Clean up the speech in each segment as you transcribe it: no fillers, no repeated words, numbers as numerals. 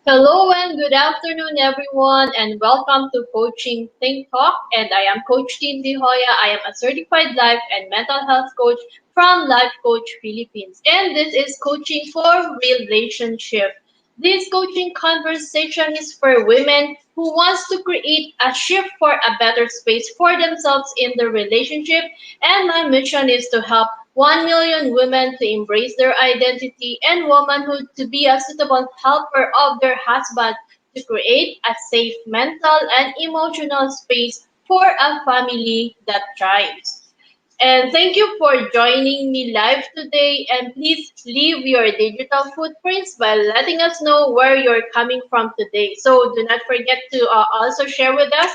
Hello and good afternoon, everyone, and welcome to Coaching Think Talk. And I am Coach Cindy Hoya. I am a certified life and mental health coach from Life Coach Philippines. And this is coaching for relationship. This coaching conversation is for women who wants to create a shift for a better space for themselves in their relationship. And my mission is to help 1 million women to embrace their identity and womanhood to be a suitable helper of their husband to create a safe mental and emotional space for a family that thrives. And thank you for joining me live today. And please leave your digital footprints by letting us know where you're coming from today. So do not forget to also share with us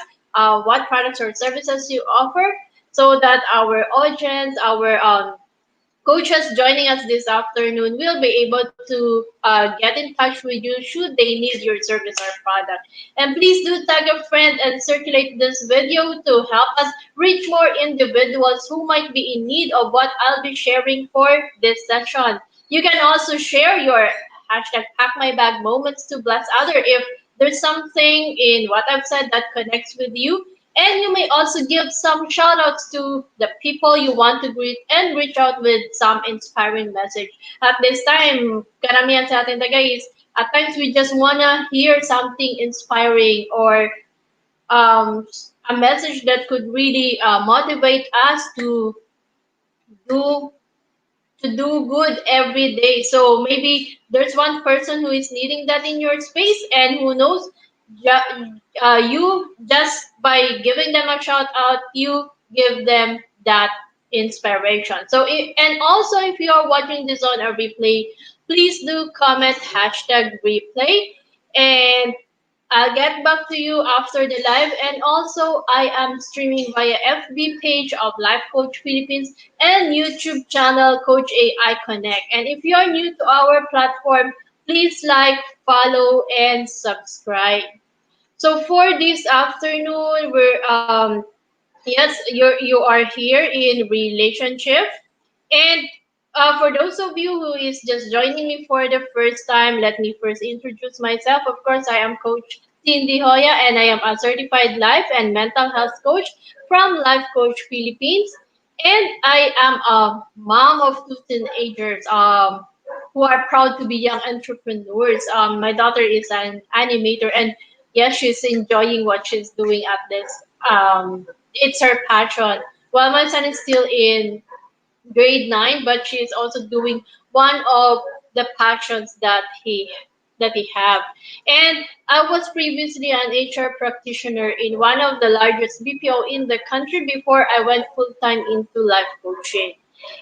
what products or services you offer so that our audience, our coaches joining us this afternoon will be able to get in touch with you should they need your service or product. And please do tag a friend and circulate this video to help us reach more individuals who might be in need of what I'll be sharing for this session. You can also share your hashtag pack my bag moments to bless other if there's something in what I've said that connects with you, and you may also give some shout outs to the people you want to greet and reach out with some inspiring message. At this time, karamihan sa atin talaga is at times we just wanna hear something inspiring or um, a message that could really motivate us do to do good every day. So maybe there's one person who is needing that in your space, and who knows, you just by giving them a shout out, you give them that inspiration. So, and also if you are watching this on a replay, please do comment hashtag replay, and I'll get back to you after the live. And also, I am streaming via FB page of Life Coach Philippines and YouTube channel Coach AI Connect. And if you are new to our platform, please like, follow, and subscribe. So for this afternoon, yes, you are here in relationship, and for those of you who is just joining me for the first time, let me first introduce myself. Of course, I am Coach Cindy Hoya, and I am a certified life and mental health coach from Life Coach Philippines. And I am a mom of two teenagers who are proud to be young entrepreneurs. My daughter is an animator, and yes, she's enjoying what she's doing at this. It's her passion. While my son is still in grade 9, but she's also doing one of the passions that he have. And I was previously an HR practitioner in one of the largest BPO in the country before I went full time into life coaching.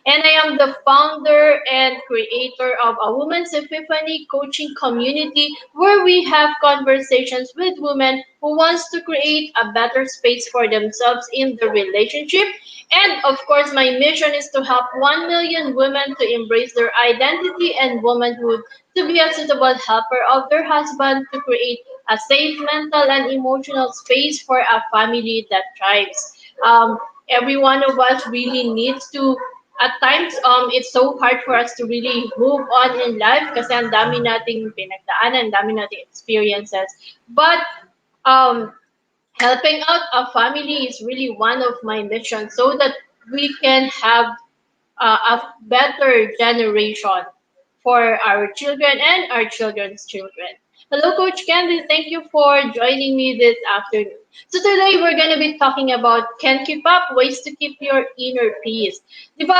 And I am the founder and creator of a Women's Epiphany coaching community where we have conversations with women who wants to create a better space for themselves in the relationship. And of course, my mission is to help 1 million women to embrace their identity and womanhood, to be a suitable helper of their husband, to create a safe mental and emotional space for a family that thrives. Every one of us really needs to, at times, it's so hard for us to really move on in life kasi ang dami nating pinagdaanan, ang dami nating experiences. But um, helping out a family is really one of my missions so that we can have a better generation for our children and our children's children. Hello, Coach Candy. Thank you for joining me this afternoon. So today we're gonna be talking about can keep up, ways to keep your inner peace. Di ba,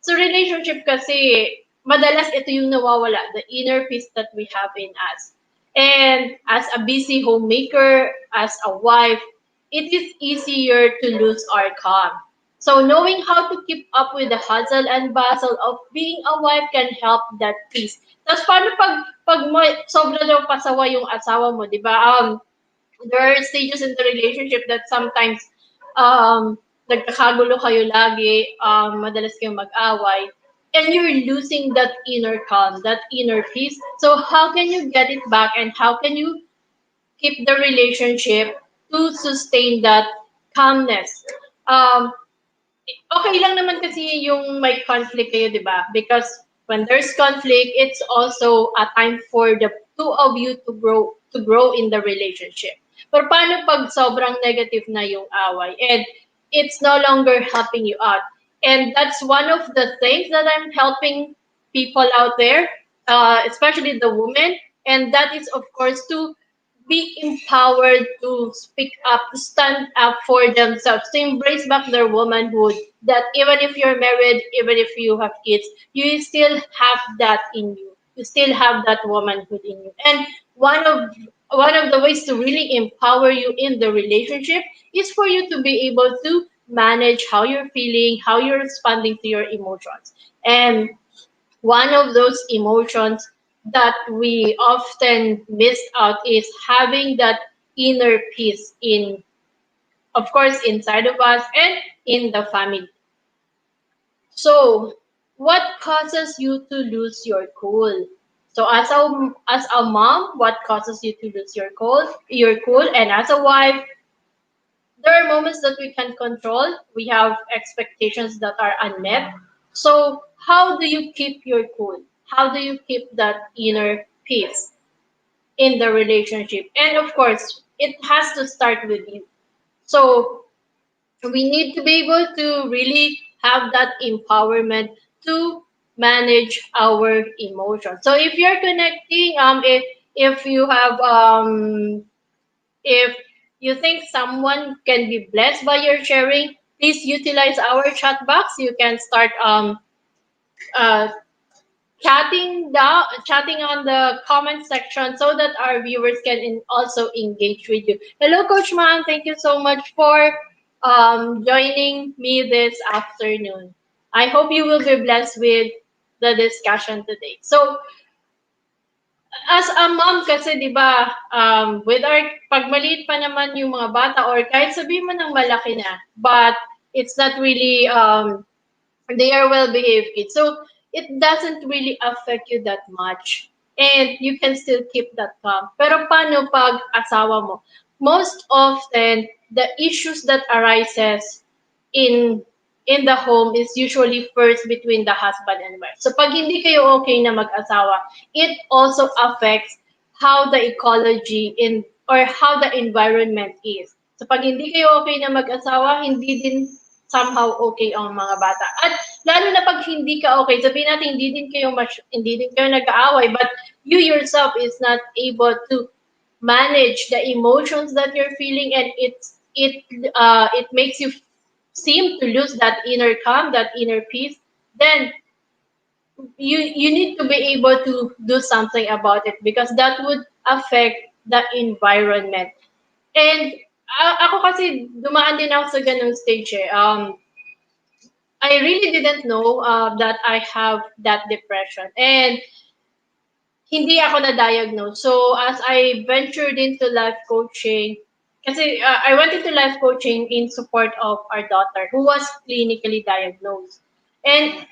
sa relationship kasi, madalas ito yung nawawala, the inner peace that we have in us. And as a busy homemaker, as a wife, it is easier to lose our calm. So knowing how to keep up with the hustle and bustle of being a wife can help that peace. Tapos paano pag sobra daw pasawa yung asawa mo, di ba? There are stages in the relationship that sometimes nagkakagulo kayo lagi, madalas kayong mag-away, and you're losing that inner calm, that inner peace. So how can you get it back, and how can you keep the relationship to sustain that calmness? Um, okay lang naman kasi yung may conflict kayo, di ba? Because when there's conflict, it's also a time for the two of you to grow in the relationship. Pero paano pag sobrang negative na yung away and it's no longer helping you out? And that's one of the things that I'm helping people out there, especially the women. And that is, of course, to be empowered to speak up, to stand up for themselves, to embrace back their womanhood. That even if you're married, even if you have kids, you still have that in you. You still have that womanhood in you. And one of one of the ways to really empower you in the relationship is for you to be able to manage how you're feeling, how you're responding to your emotions. And one of those emotions that we often miss out is having that inner peace in, of course, inside of us and in the family. So what causes you to lose your cool? So as a mom, what causes you to lose your cool, and as a wife, there are moments that we can control. We have expectations that are unmet. So, how do you keep your cool? How do you keep that inner peace in the relationship? And of course, it has to start with you. So, we need to be able to really have that empowerment to manage our emotions. So, if you're connecting, if you have if you think someone can be blessed by your sharing, please utilize our chat box. You can start uh, chatting on the comment section so that our viewers can also engage with you. Hello, Coach Man. Thank you so much for joining me this afternoon. I hope you will be blessed with the discussion today. So, as a mom kasi 'di ba, with our pag maliit pa naman yung mga bata or kahit sabihin mo ng malaki na, but it's not really they are well behaved kids. So it doesn't really affect you that much. And you can still keep that calm. Pero paano pag asawa mo? Most often the issues that arises in in the home is usually first between the husband and wife. So pag hindi kayo okay na mag-asawa, it also affects how the ecology in or how the environment is. So pag hindi kayo okay na mag-asawa, hindi din somehow okay ang mga bata. At lalo na pag hindi ka okay, sabihin natin hindi din kayo nag-aaway, but you yourself is not able to manage the emotions that you're feeling, and it makes you seem to lose that inner calm, that inner peace, then you need to be able to do something about it because that would affect the environment. And ako kasi dumaan din ako sa ganung stage eh. I really didn't know that I have that depression. And hindi ako na-diagnose. So, as I ventured into life coaching, kasi I went into life coaching in support of our daughter who was clinically diagnosed. And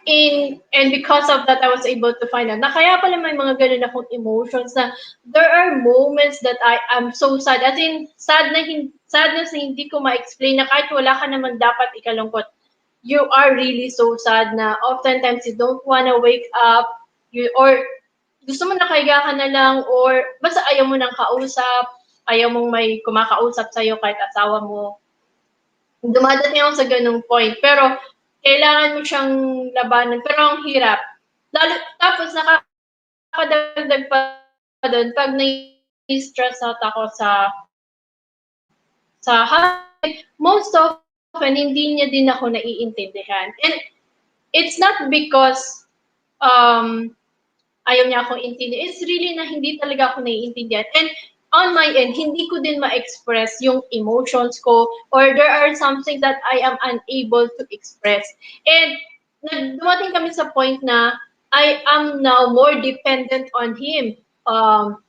because of that, I was able to find out na kaya pala may mga ganun akong emotions na there are moments that I am so sad. As in, sadness na hindi ko ma-explain na kahit wala ka naman dapat ikalungkot. You are really so sad na oftentimes you don't wanna wake up, or gusto mo nakahiga ka na lang, or basta ayaw mo ng kausap, ayaw mong may kumakausap sa'yo kahit asawa mo. Dumadating ako sa ganung point. Pero kailangan mo siyang labanan. Pero ang hirap. Tapos nakakadagdag pa doon pag nai-stress out ako sa husband. Most often, hindi niya din ako naiintindihan. And it's not because ayaw niya akong intindihan. It's really na hindi talaga ako naiintindihan. And on my end, hindi ko din ma-express yung emotions ko, or there are something that I am unable to express. And dumating kami sa point na I am now more dependent on him.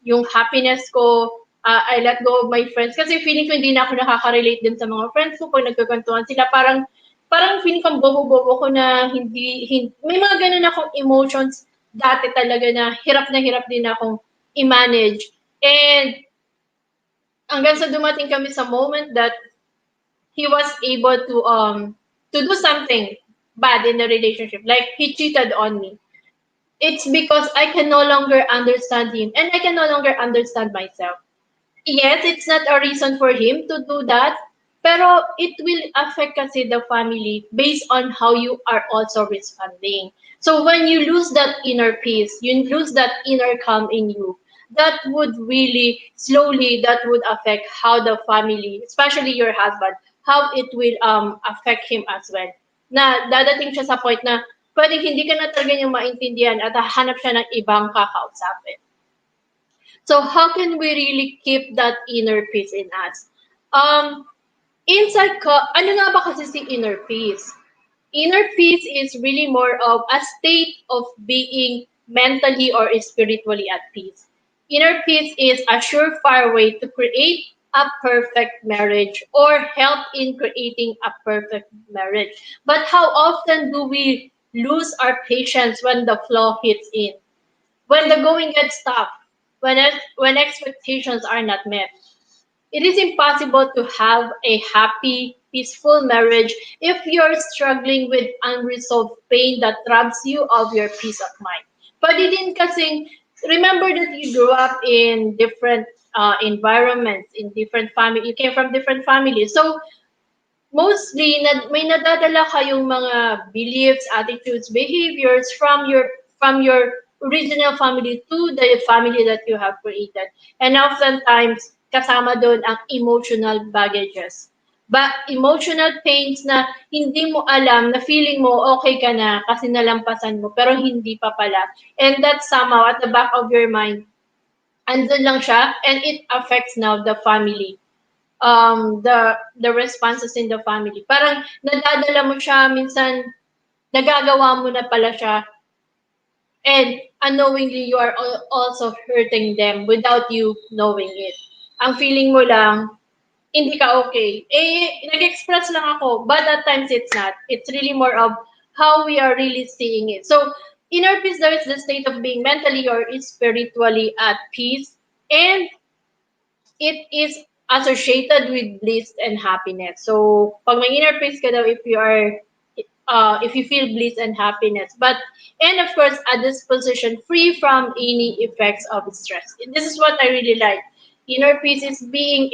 Yung happiness ko, I let go of my friends. Kasi feeling ko hindi na ako nakaka-relate din sa mga friends ko pag nagkakantuhan sila. Parang feeling ko bobo-bobo ko na hindi may mga ganun akong emotions dati talaga na hirap din akong i-manage. And hanggang sa dumating kami sa moment that he was able to do something bad in the relationship. Like he cheated on me. It's because I can no longer understand him and I can no longer understand myself. Yes, it's not a reason for him to do that, pero it will affect kasi the family based on how you are also responding. So when you lose that inner peace, you lose that inner calm in you, that would really slowly that would affect how the family, especially your husband, how it will affect him as well. Na dadating siya sa point na pwedeng hindi ka na talaga niya maintindihan at hahanap siya ng ibang kakausapin. So how can we really keep that inner peace in us? Um, ano nga ba kasi si inner peace? Inner peace is really more of a state of being mentally or spiritually at peace. Inner peace is a surefire way to create a perfect marriage or help in creating a perfect marriage. But how often do we lose our patience when the flaw hits in? When the going gets tough, when expectations are not met. It is impossible to have a happy, peaceful marriage if you're struggling with unresolved pain that robs you of your peace of mind. Pwede din kasing, remember that you grew up in different environments, in different family, you came from different families. So mostly may nadadala kayong mga beliefs, attitudes, behaviors from your original family to the family that you have created. And oftentimes kasama doon ang emotional baggages. Emotional pains na hindi mo alam, na feeling mo okay ka na kasi nalampasan mo, pero hindi pa pala. And that somehow at the back of your mind, andun lang siya, and it affects now the family, the responses in the family. Parang nadadala mo siya, minsan nagagawa mo na pala siya, and unknowingly you are also hurting them without you knowing it. Ang feeling mo lang, hindi ka okay. Eh, nag-express lang ako, but at times it's not. It's really more of how we are really seeing it. So, inner peace there is the state of being mentally or spiritually at peace, and it is associated with bliss and happiness. So, pag may inner peace ka daw, if you feel bliss and happiness, and of course, a disposition free from any effects of stress. This is what I really like. Inner peace is um, being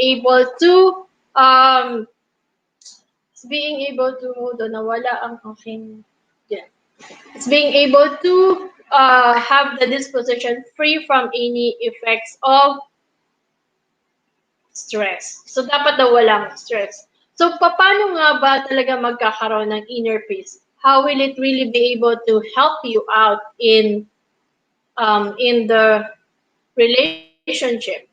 able to, hold on, nawala ang aking, yeah. It's being able to have the disposition free from any effects of stress. So, dapat daw walang stress. So, paano nga ba talaga magkakaroon ng inner peace? How will it really be able to help you out in the relationship?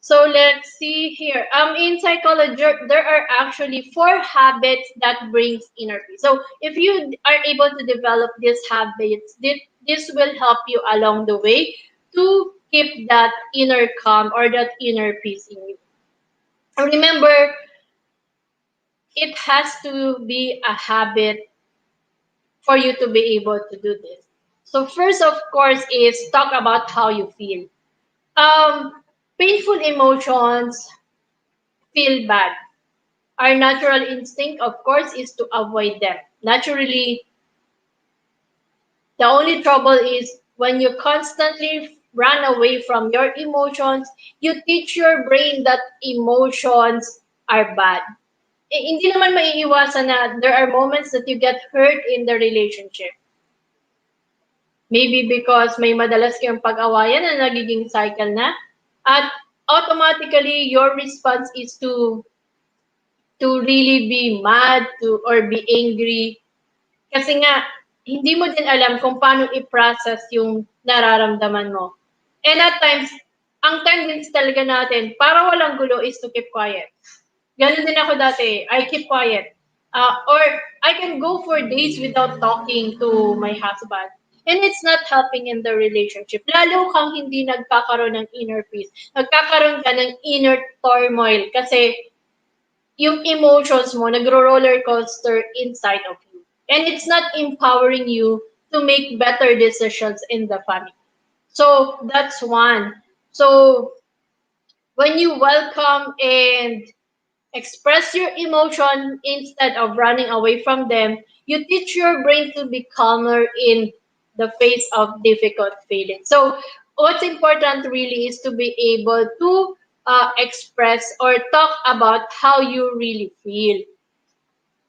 So, let's see here. In psychology, there are actually 4 habits that brings inner peace. So, if you are able to develop these habits, this will help you along the way to keep that inner calm or that inner peace in you. Remember, it has to be a habit for you to be able to do this. So first, of course, is talk about how you feel. Painful emotions feel bad. Our natural instinct, of course, is to avoid them. Naturally, the only trouble is when you constantly run away from your emotions, you teach your brain that emotions are bad. Hindi naman maiiwasan na there are moments that you get hurt in the relationship. Maybe because may madalas kayong pag-awayan na nagiging cycle na, at automatically your response is to really be mad to or be angry, kasi nga hindi mo din alam kung paano i-process yung nararamdaman mo. And at times, ang tendency talaga natin para walang gulo is to keep quiet. Ganun din ako dati. I keep quiet. Or I can go for days without talking to my husband. And it's not helping in the relationship. Lalo kang hindi nagkakaroon ng inner peace. Nagkakaroon ka ng inner turmoil kasi yung emotions mo nagro-roller coaster inside of you. And it's not empowering you to make better decisions in the family. So that's one. So when you welcome and express your emotion instead of running away from them, you teach your brain to be calmer in the face of difficult feelings. So what's important really is to be able to express or talk about how you really feel.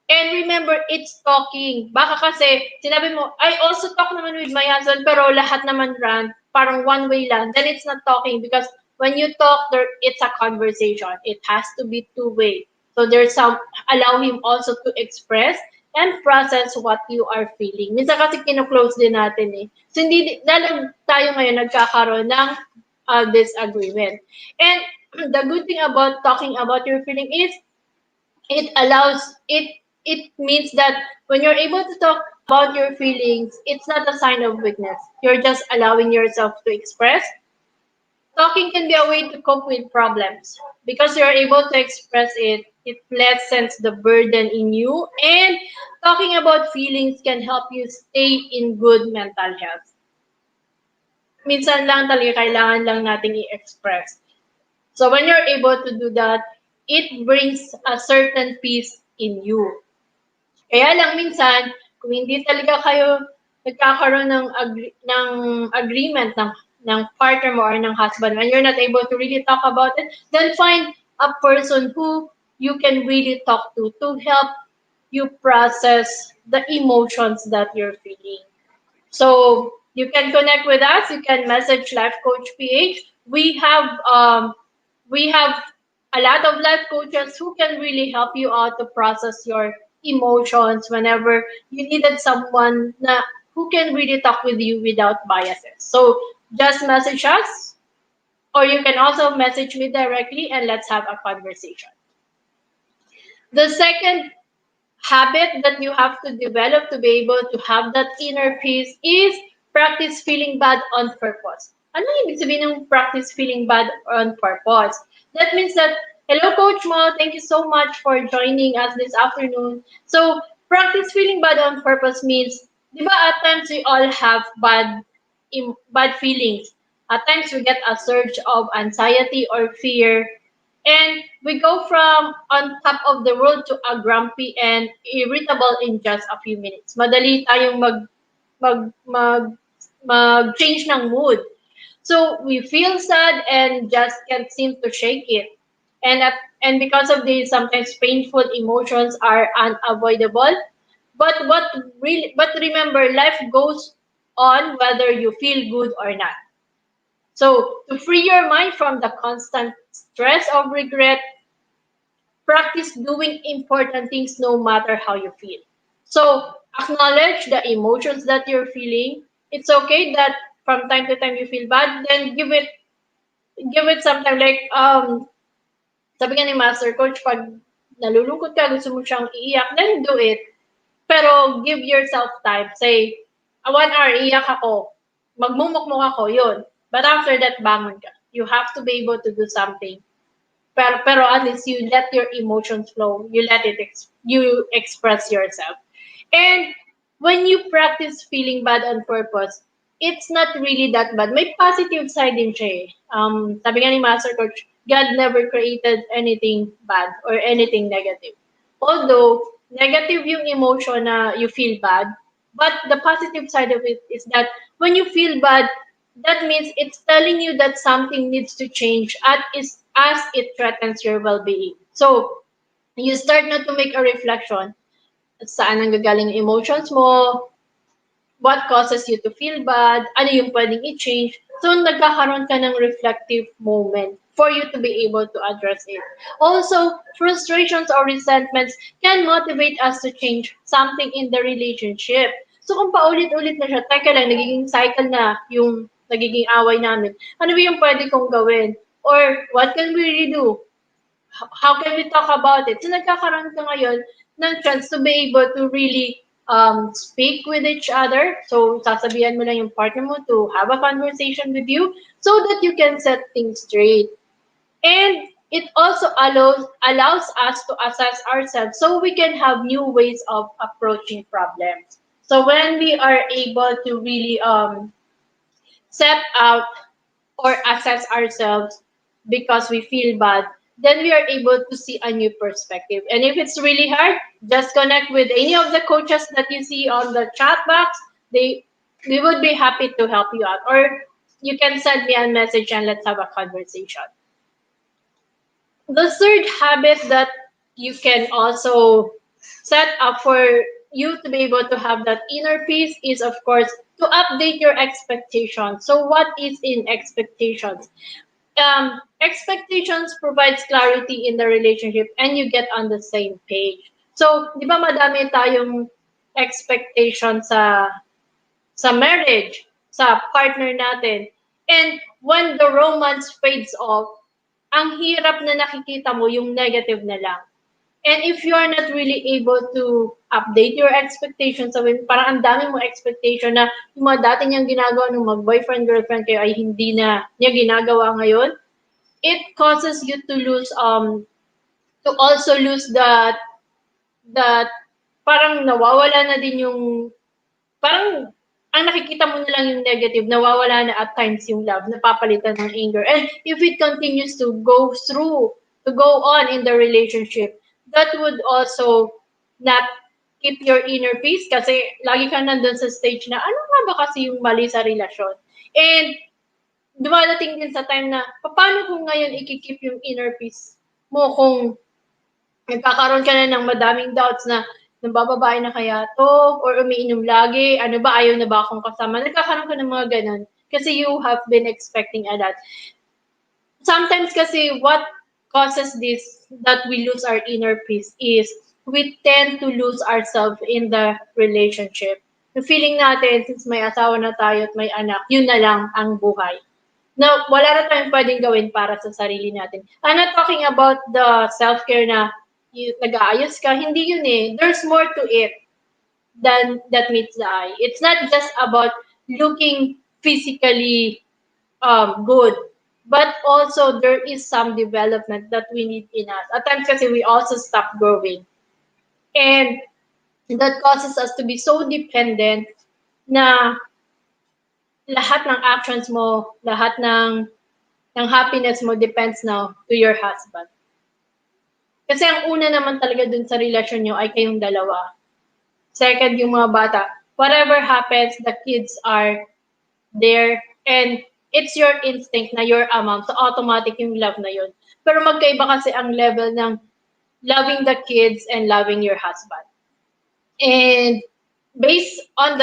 And remember, it's talking. Baka kasi, sinabi mo, I also talk naman with my husband, pero lahat naman rant, parang one way lang. Then it's not talking because when you talk, it's a conversation. It has to be two-way. So there's some, allow him also to express and process what you are feeling. Minsan kasi kino-close din natin eh. So hindi, lalo tayo ngayon nagkakaroon ng disagreement. And the good thing about talking about your feeling is it allows it means that when you're able to talk about your feelings, it's not a sign of weakness. You're just allowing yourself to express. Talking can be a way to cope with problems because you're able to express it. It lessens the burden in you, and talking about feelings can help you stay in good mental health. Minsan lang talaga kailangan lang nating i-express. So when you're able to do that, it brings a certain peace in you. Kaya lang minsan, kung hindi talaga kayo nagkakaroon ng agreement ng partner mo or ng husband, when you're not able to really talk about it, then find a person who you can really talk to help you process the emotions that you're feeling. So you can connect with us. You can message Life Coach PH. We have a lot of life coaches who can really help you out to process your emotions whenever you needed someone who can really talk with you without biases. So just message us, or you can also message me directly and let's have a conversation. The second habit that you have to develop to be able to have that inner peace is practice feeling bad on purpose. Ano ibig sabihin ng practice feeling bad on purpose? That means that, hello Coach Mo, thank you so much for joining us this afternoon. So, practice feeling bad on purpose means, di ba at times we all have bad feelings. At times we get a surge of anxiety or fear, and we go from on top of the world to a grumpy and irritable in just a few minutes. Madali tayong mag, mag, mag-change ng mood. So we feel sad and just can't seem to shake it. And because of this, sometimes painful emotions are unavoidable. But remember, life goes on whether you feel good or not. So to free your mind from the constant stress of regret, practice doing important things no matter how you feel. So acknowledge the emotions that you're feeling. It's okay that from time to time you feel bad, then give it some time. Like sabi nga ni Master Coach, pag nalulungkot ka, gusto mo siyang iiyak, then do it. Pero give yourself time. Say, 1 hour iiyak ako, magmumukmuk ako, yun. But after that, bangon ka. You have to be able to do something. Pero at least you let your emotions flow. You let it you express yourself. And when you practice feeling bad on purpose, it's not really that bad. May positive side din siya eh. Sabi nga ni Master Coach, God never created anything bad or anything negative. Although, negative yung emotion na you feel bad, but the positive side of it is that when you feel bad, that means it's telling you that something needs to change as it threatens your well-being. So, you start not to make a reflection. Saan nanggagaling yung emotions mo? What causes you to feel bad? Ano yung pwedeng i-change? So, nagkakaroon ka ng reflective moment for you to be able to address it. Also, frustrations or resentments can motivate us to change something in the relationship. So, kung paulit-ulit na siya, teka lang, nagiging cycle na yung nagiging away namin. Ano ba yung pwede kong gawin? Or, what can we really do? How can we talk about it? So nagkakaroon ka ngayon ng chance to be able to really speak with each other. So sasabihan mo lang yung partner mo to have a conversation with you so that you can set things straight. And it also allows us to assess ourselves so we can have new ways of approaching problems. So when we are able to really set out or assess ourselves because we feel bad, then we are able to see a new perspective. And if it's really hard, just connect with any of the coaches that you see on the chat box. we would be happy to help you out. Or you can send me a message and let's have a conversation. The third habit that you can also set up for you to be able to have that inner peace is, of course, to update your expectations. So, what is in expectations? Expectations provides clarity in the relationship and you get on the same page. So, di ba madami tayong expectation sa marriage, sa partner natin. And when the romance fades off, ang hirap na nakikita mo yung negative na lang. And if you are not really able to update your expectations, so parang ang dami mo expectation na yung mga dati niyang ginagawa nung mag-boyfriend, girlfriend kayo ay hindi na niya ginagawa ngayon, it causes you to also lose that parang nawawala na din yung parang ang nakikita mo na lang yung negative, nawawala na at times yung love, napapalitan ng anger. And if it continues to go on in the relationship, that would also not keep your inner peace kasi lagi ka nandun sa stage na ano nga ba kasi yung mali sa relasyon. And dumadating din sa time na paano kung ngayon ikikip yung inner peace mo kung nagkakaroon ka na ng madaming doubts na nabababae na kaya to or umiinom lagi, ano ba, ayaw na ba akong kasama? Nagkakaroon ka ng mga ganun kasi you have been expecting a lot. Sometimes kasi what causes this that we lose our inner peace is we tend to lose ourselves in the relationship. The feeling natin, since may asawa na tayo at may anak, yun na lang ang buhay na wala na tayong pwedeng gawin para sa sarili natin. I'm not talking about the self-care na nag-aayos ka. Hindi yun eh. There's more to it than that meets the eye. It's not just about looking physically good, but also there is some development that we need in us. At times kasi we also stop growing. And that causes us to be so dependent na lahat ng actions mo, lahat ng happiness mo depends now to your husband. Kasi ang una naman talaga dun sa relasyon nyo ay kayong dalawa. Second, yung mga bata. Whatever happens, the kids are there and it's your instinct na you're a mom. So automatic yung love na yun. Pero magkaiba kasi ang level ng loving the kids and loving your husband. And based on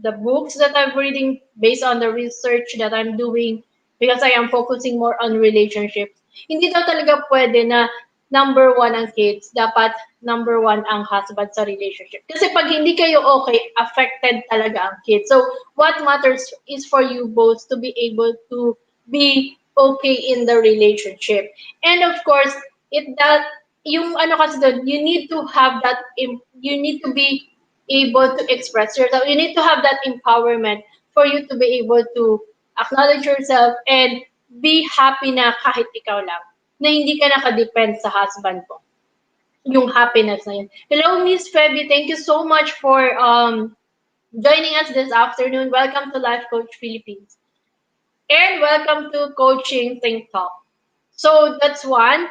the books that I'm reading, based on the research that I'm doing, because I am focusing more on relationships, hindi daw talaga pwede na number one ang kids, dapat number one ang husband sa relationship. Kasi pag hindi kayo okay, affected talaga ang kids. So what matters is for you both to be able to be okay in the relationship. And of course, it that yung ano kasi doon, you need to have that, you need to be able to express yourself. You need to have that empowerment for you to be able to acknowledge yourself and be happy na kahit ikaw lang. Na hindi ka nakadepend sa husband mo. Yung happiness na yun. Hello, Miss Feby. Thank you so much for joining us this afternoon. Welcome to Life Coach Philippines. And welcome to Coaching Think Talk. So that's one.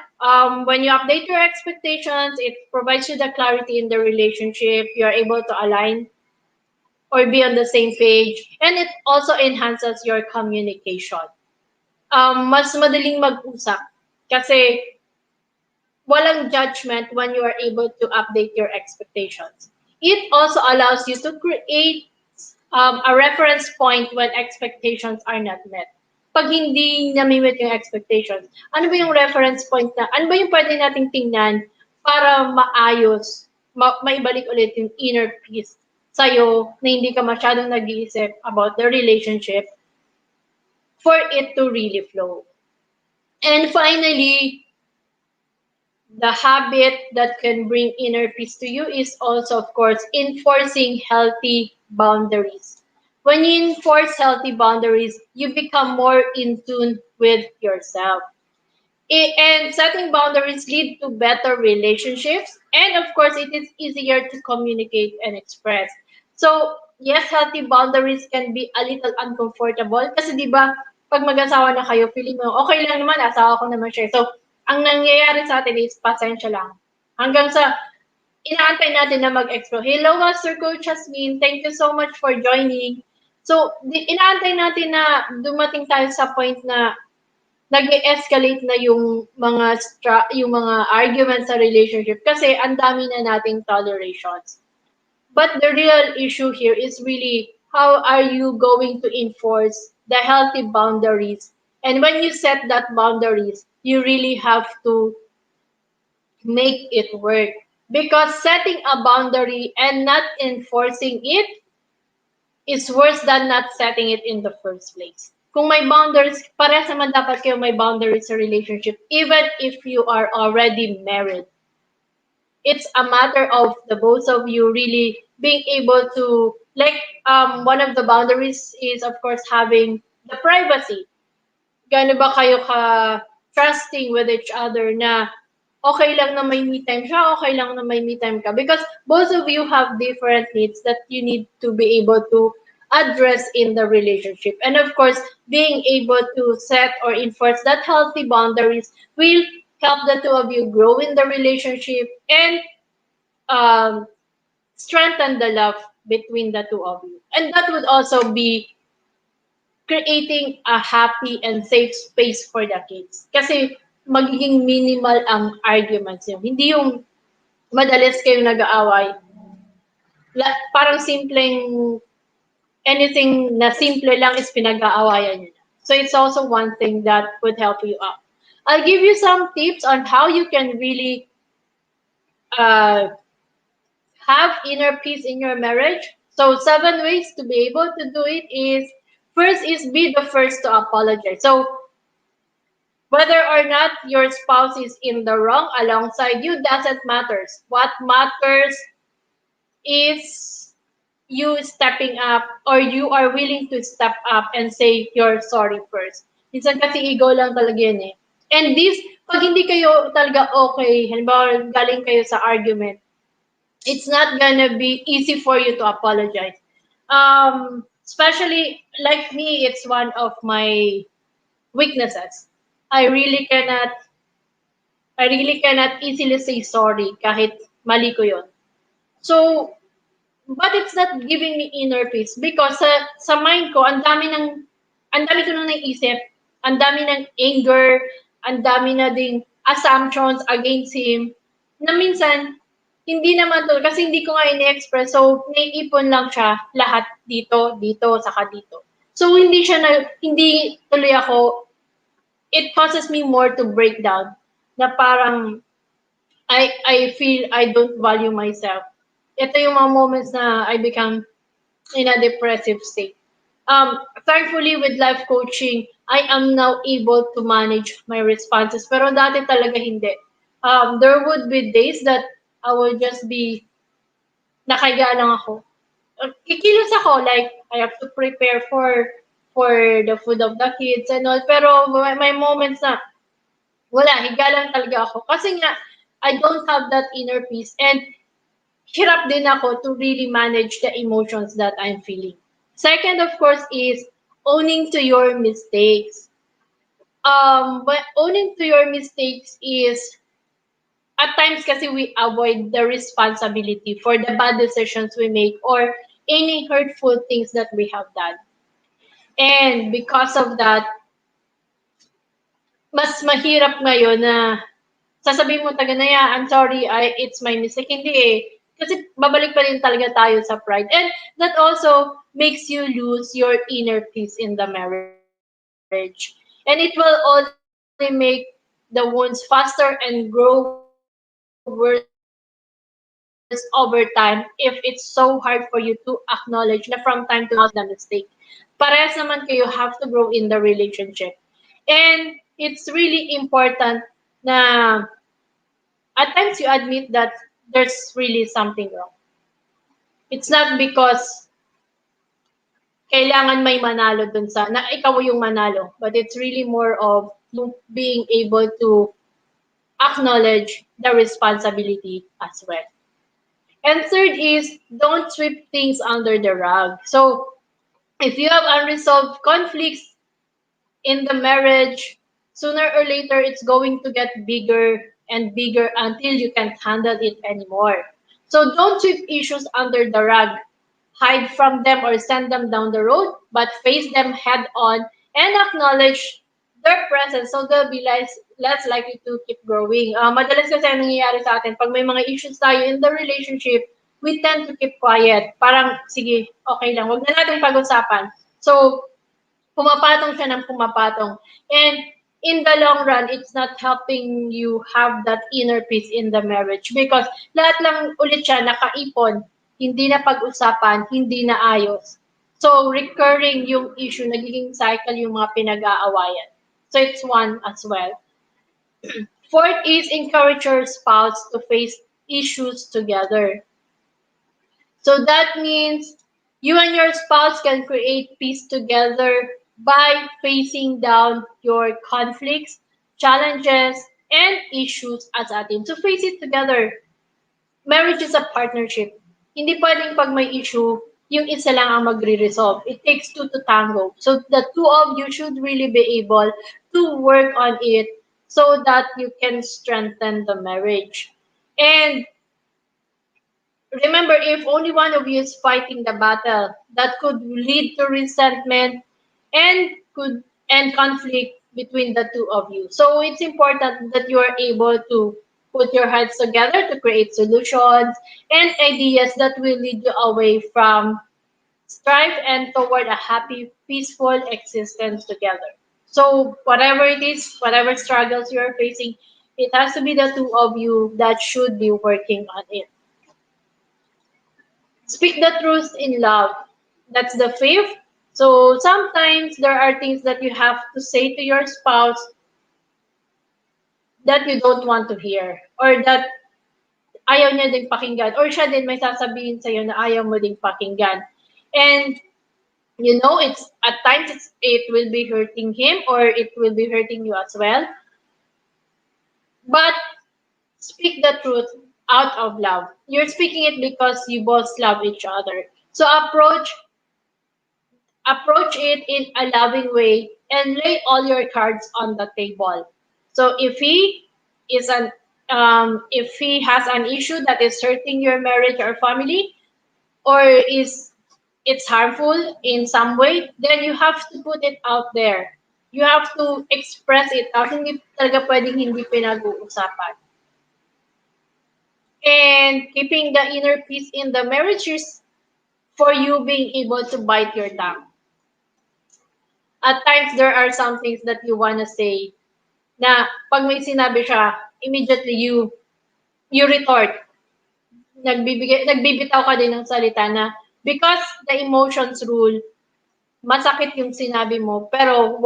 When you update your expectations, it provides you the clarity in the relationship. You're able to align or be on the same page. And it also enhances your communication. Mas madaling mag-usap. Kasi walang judgment when you are able to update your expectations. It also allows you to create a reference point when expectations are not met. Pag hindi nami-meet yung expectations, ano ba yung reference point na, ano ba yung pwede nating tingnan para maayos, maibalik ulit yung inner peace sa'yo na hindi ka masyadong nag-iisip about the relationship for it to really flow. And finally, the habit that can bring inner peace to you is also, of course, enforcing healthy boundaries. When you enforce healthy boundaries, you become more in tune with yourself. And setting boundaries lead to better relationships. And of course, it is easier to communicate and express. So, yes, healthy boundaries can be a little uncomfortable. Kasi di ba, pag mag-asawa na kayo, feeling mo, okay lang naman, asawa ko naman siya. So, ang nangyayari sa atin is pasensya lang. Hanggang sa inaantay natin na mag-explore. Hello, Master Coach Jasmine. Thank you so much for joining. So, inaantay natin na dumating tayo sa point na nag-escalate na yung mga yung mga arguments sa relationship kasi ang dami na nating tolerations. But the real issue here is really how are you going to enforce the healthy boundaries? And when you set that boundaries, you really have to make it work. Because setting a boundary and not enforcing it is worse than not setting it in the first place. Kung may boundaries, parehas naman dapat kayo may boundaries sa relationship, even if you are already married. It's a matter of the both of you really being able to, like, one of the boundaries is, of course, having the privacy. Gaano ba kayo ka-trusting with each other na okay lang na may me time siya, okay lang na may me time ka. Because both of you have different needs that you need to be able to address in the relationship. And of course, being able to set or enforce that healthy boundaries will help the two of you grow in the relationship and um, strengthen the love between the two of you. And that would also be creating a happy and safe space for the kids. Kasi magiging minimal ang arguments yun. Hindi yung madalas kayong nag-aaway. Parang simpleng, anything na simple lang is pinag-aawayan nyo. So it's also one thing that would help you out. I'll give you some tips on how you can really uh, have inner peace in your marriage. So 7 ways to be able to do it is, first is be the first to apologize. So whether or not your spouse is in the wrong alongside you doesn't matter. What matters is you stepping up or you are willing to step up and say you're sorry first. Minsan kasi ego lang talaga yun eh. And this, pag hindi kayo talaga okay, halimbawa galing kayo sa argument, it's not gonna be easy for you to apologize. Especially like me, it's one of my weaknesses. I really cannot I really cannot easily say sorry kahit mali ko yun. So, but it's not giving me inner peace because sa mind ko, ang dami ko nang naisip, ang dami ng anger, ang dami na ding assumptions against him, na minsan, hindi naman to, kasi hindi ko nga ini-express, so naiipon lang siya lahat dito, dito, saka dito. So hindi tuloy ako, it causes me more to break down, na parang, I feel I don't value myself. Ito yung mga moments na I become in a depressive state. Thankfully, with life coaching, I am now able to manage my responses. Pero dati talaga hindi. There would be days that I will just be nakahiga lang ako. Kikilos ako, like, I have to prepare for the food of the kids and all. Pero may moments na wala, higa lang talaga ako. Kasi nga, I don't have that inner peace. And hirap din ako to really manage the emotions that I'm feeling. Second, of course, is owning to your mistakes. But owning to your mistakes is, at times kasi we avoid the responsibility for the bad decisions we make or any hurtful things that we have done. And because of that, mas mahirap ngayon na sasabihin mo taga na yan, I'm sorry, it's my mistake. Hindi eh. Kasi babalik pa rin talaga tayo sa pride. And that also makes you lose your inner peace in the marriage. And it will only make the wounds faster and grow worse over time if it's so hard for you to acknowledge na from time to time you made the mistake. Parehas naman kayo have to grow in the relationship. And it's really important na at times you admit that there's really something wrong. It's not because kailangan may manalo dun sa na ikaw yung manalo, but it's really more of you being able to acknowledge the responsibility as well. And third is don't sweep things under the rug. So if you have unresolved conflicts in the marriage, sooner or later it's going to get bigger and bigger until you can't handle it anymore. So don't sweep issues under the rug, hide from them or send them down the road, but face them head on and acknowledge their presence so they'll be less likely to keep growing. Madalas kasi ang nangyayari sa atin, pag may mga issues tayo in the relationship, we tend to keep quiet. Parang, sige, okay lang, wag na natin pag-usapan. So, pumapatong siya ng pumapatong. And in the long run, it's not helping you have that inner peace in the marriage because lahat lang ulit siya nakaipon, hindi na pag-usapan, hindi na ayos. So, recurring yung issue, nagiging cycle yung mga pinag-aawayan. So, it's one as well. Fourth is encourage your spouse to face issues together. So that means you and your spouse can create peace together by facing down your conflicts, challenges, and issues as a team. So face it together. Marriage is a partnership. Hindi pwedeng pag may issue, yung isa lang ang magre-resolve. It takes two to tango. So the two of you should really be able to work on it so that you can strengthen the marriage. And remember, if only one of you is fighting the battle, that could lead to resentment and could end conflict between the two of you. So it's important that you are able to put your heads together to create solutions and ideas that will lead you away from strife and toward a happy, peaceful existence together. So whatever it is, whatever struggles you are facing, it has to be the two of you that should be working on it. Speak the truth in love. That's the fifth. So sometimes there are things that you have to say to your spouse that you don't want to hear or that ayaw niya ding pakinggan or siya din may sasabihin sa'yo na ayaw mo ding pakinggan. And you know, it will be hurting him or it will be hurting you as well. But speak the truth out of love. You're speaking it because you both love each other. So approach it in a loving way and lay all your cards on the table. So is an if he has an issue that is hurting your marriage or family or is it's harmful in some way, then you have to put it out there. You have to express it out. Hindi talaga pwedeng hindi pinag-uusapan. And keeping the inner peace in the marriage is for you being able to bite your tongue. At times, there are some things that you wanna say na pag may sinabi siya, immediately you retort. Nagbibitaw ka din ng salita na because the emotions rule, masakit yung sinabi mo, pero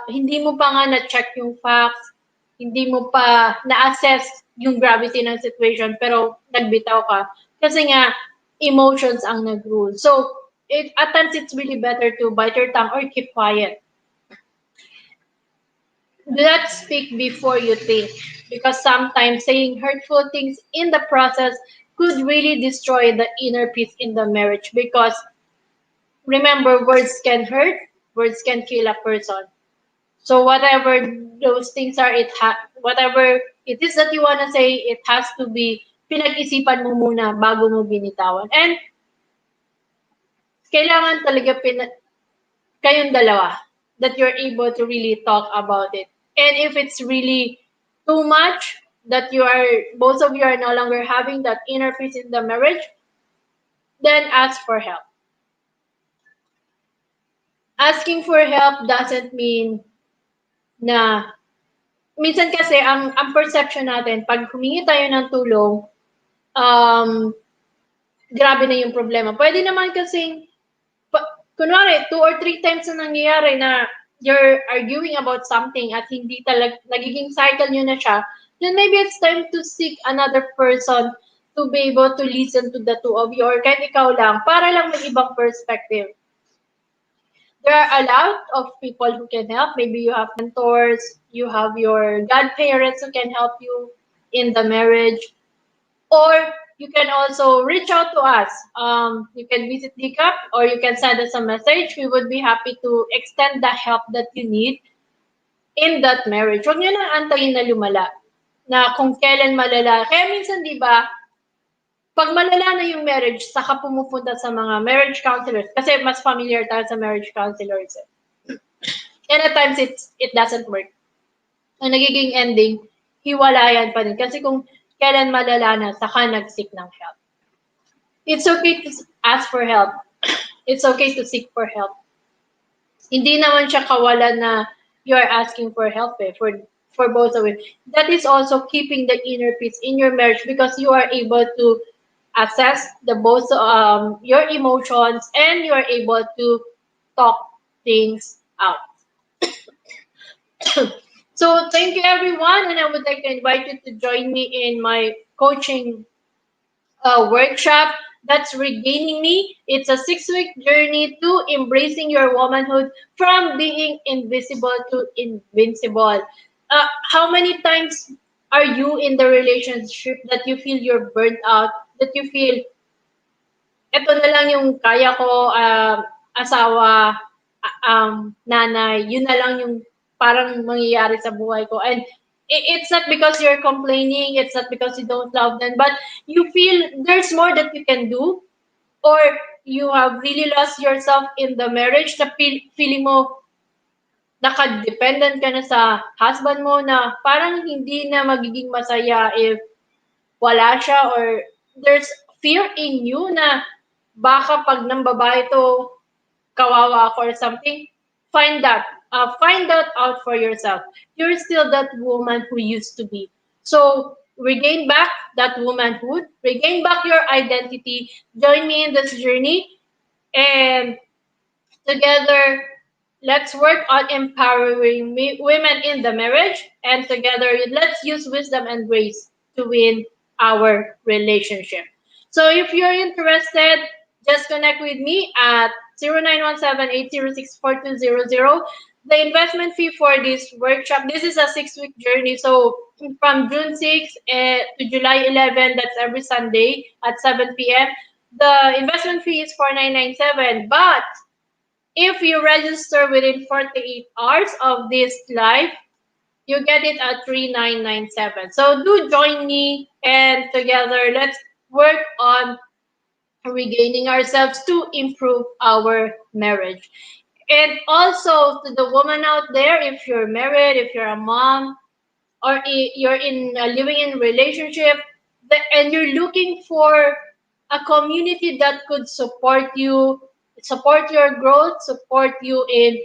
hindi mo pa nga na-check yung facts, hindi mo pa na-assess yung gravity ng situation, pero nagbitaw ka. Kasi nga, emotions ang nag-rule. So, at times, it's really better to bite your tongue or keep quiet. Do not speak before you think, because sometimes saying hurtful things in the process could really destroy the inner peace in the marriage. Because remember, words can hurt, words can kill a person. So whatever those things are, whatever it is that you wanna say, it has to be pinag-isipan mo muna bago mo binitawan. And kailangan talaga kayong dalawa that you're able to really talk about it. And if it's really too much that both of you are no longer having that inner peace in the marriage, then ask for help. Asking for help doesn't mean na minsan kasi ang perception natin pag humingi tayo ng tulong, grabe na yung problema. Pwede naman kasing kunwari 2 or 3 times na nangyayari na you're arguing about something at hindi talaga nagiging cycle nyo na siya, then maybe it's time to seek another person to be able to listen to the two of you or kahit ikaw lang para lang may ibang perspective. There are a lot of people who can help. Maybe you have mentors, you have your godparents who can help you in the marriage, or you can also reach out to us. You can visit DCAP or you can send us a message. We would be happy to extend the help that you need in that marriage. Huwag nyo nang antayin na lumala. Na kung kailan malala. Kaya minsan, di ba, Pag malala na yung marriage, saka pumupunta sa mga marriage counselors kasi mas familiar tayo sa marriage counselors. And at times, it doesn't work. Ang nagiging ending, hiwalayan pa din. Kasi kung kailan malala na, saka nag-seek ng help. It's okay to ask for help. It's okay to seek for help. Hindi naman siya kawalan na you are asking for help for both of you. That is also keeping the inner peace in your marriage because you are able to assess the both your emotions and you are able to talk things out. So thank you everyone, and I would like to invite you to join me in my coaching workshop that's regaining me. It's a 6 week journey to embracing your womanhood from being invisible to invincible. How many times are you in the relationship that you feel you're burnt out, that you feel eto na lang yung kaya ko, asawa, nanay, yun na lang yung parang mangyayari sa buhay ko. And it's not because you're complaining, it's not because you don't love them, but you feel there's more that you can do, or you have really lost yourself in the marriage, na feeling mo nakadependent ka na sa husband mo na parang hindi na magiging masaya if wala siya, or there's fear in you na baka pag ng babae to, kawawa ako or something. Find that out for yourself. You're still that woman who used to be. So regain back that womanhood, regain back your identity. Join me in this journey, and together, let's work on empowering women in the marriage, and together, let's use wisdom and grace to win our relationship. So if you're interested, just connect with me at 0917-806-4200. The investment fee for this workshop, this is a 6 week journey. So from June 6th to July 11th, that's every Sunday at 7 p.m. The investment fee is 4,997, but if you register within 48 hours of this live, you get it at 3,997. So do join me, and together let's work on regaining ourselves to improve our marriage. And also to the woman out there, if you're married, if you're a mom, or you're in living in relationship, and you're looking for a community that could support you, support your growth, support you in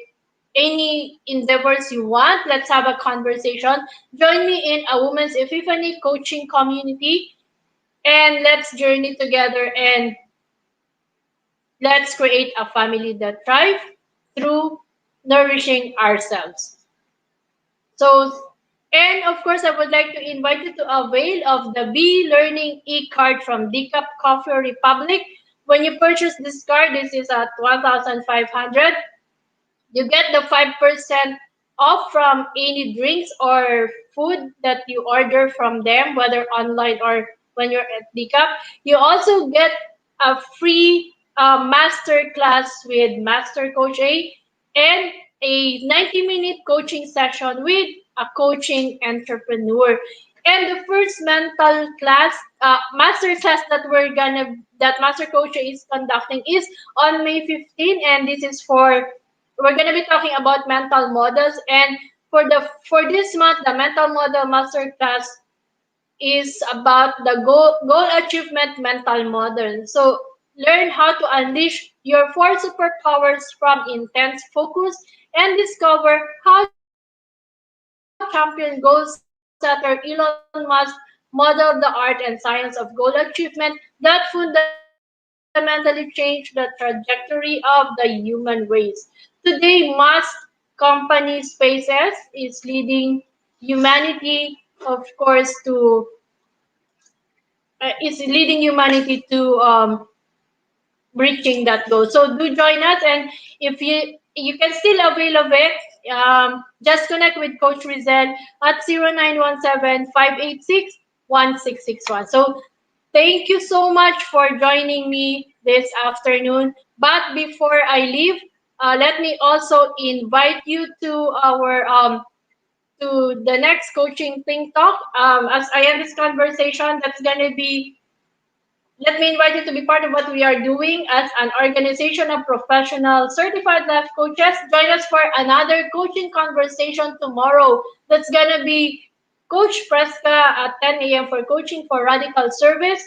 any endeavors you want, let's have a conversation. Join me in a Women's Epiphany coaching community, and let's journey together, and let's create a family that thrives through nourishing ourselves. So, and of course, I would like to invite you to avail of the Be Learning e-card from Decaf Coffee Republic. When you purchase this card, this is at 1,500. You get the 5% off from any drinks or food that you order from them, whether online or when you're at Decaf. You also get a free master class with Master Coach A, and a 90-minute coaching session with a coaching entrepreneur. And the first mental class, master class that Master Coach is conducting is on May 15, and this is we're gonna be talking about mental models. And for this month, the mental model master class is about the goal achievement mental model. So learn how to unleash your four superpowers from intense focus, and discover how champion goal setter Elon Musk modeled the art and science of goal achievement that fundamentally changed the trajectory of the human race. Today, Musk company SpaceX is leading humanity, of course, reaching that goal. So do join us, and if you can still avail of it, just connect with Coach Rizel at 0917-586-1661. So thank you so much for joining me this afternoon. But before I leave, let me also invite you to our to the next coaching think talk. As I end this conversation, that's gonna be Let me invite you to be part of what we are doing as an organization of professional certified life coaches. Join us for another coaching conversation tomorrow. That's gonna be Coach Fresca at 10 a.m. for coaching for radical service.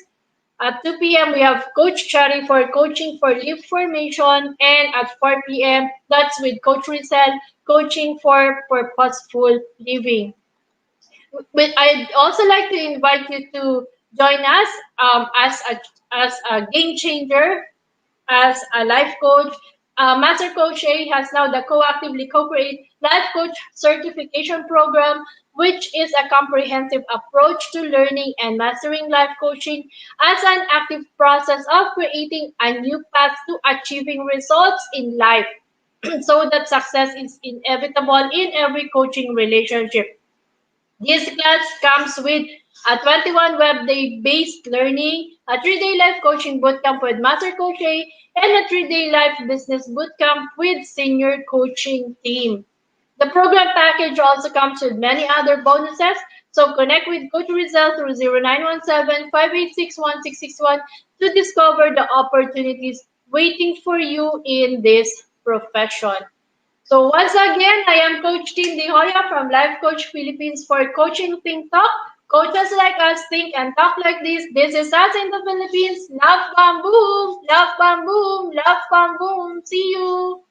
At 2 p.m., we have Coach Cherry for coaching for leap formation. And at 4 p.m., that's with Coach Rizal, coaching for purposeful living. But I'd also like to invite you to join us as a game changer, as a life coach. Master Coach A has now the co-actively co-create life coach certification program, which is a comprehensive approach to learning and mastering life coaching as an active process of creating a new path to achieving results in life so that success is inevitable in every coaching relationship. This class comes with a 21 web day based learning, a 3-day life coaching bootcamp with Master Coach A, and a 3-day life business bootcamp with senior coaching team. The program package also comes with many other bonuses, so connect with Coach Rizal through 0917-586-1661 to discover the opportunities waiting for you in this profession. So once again, I am Coach Tim De Hoya from Life Coach Philippines for Coaching Think Talk. Coaches like us think and talk like this. This is us in the Philippines. Love, bam, boom. Love, bam, boom. Love, bam, boom. See you.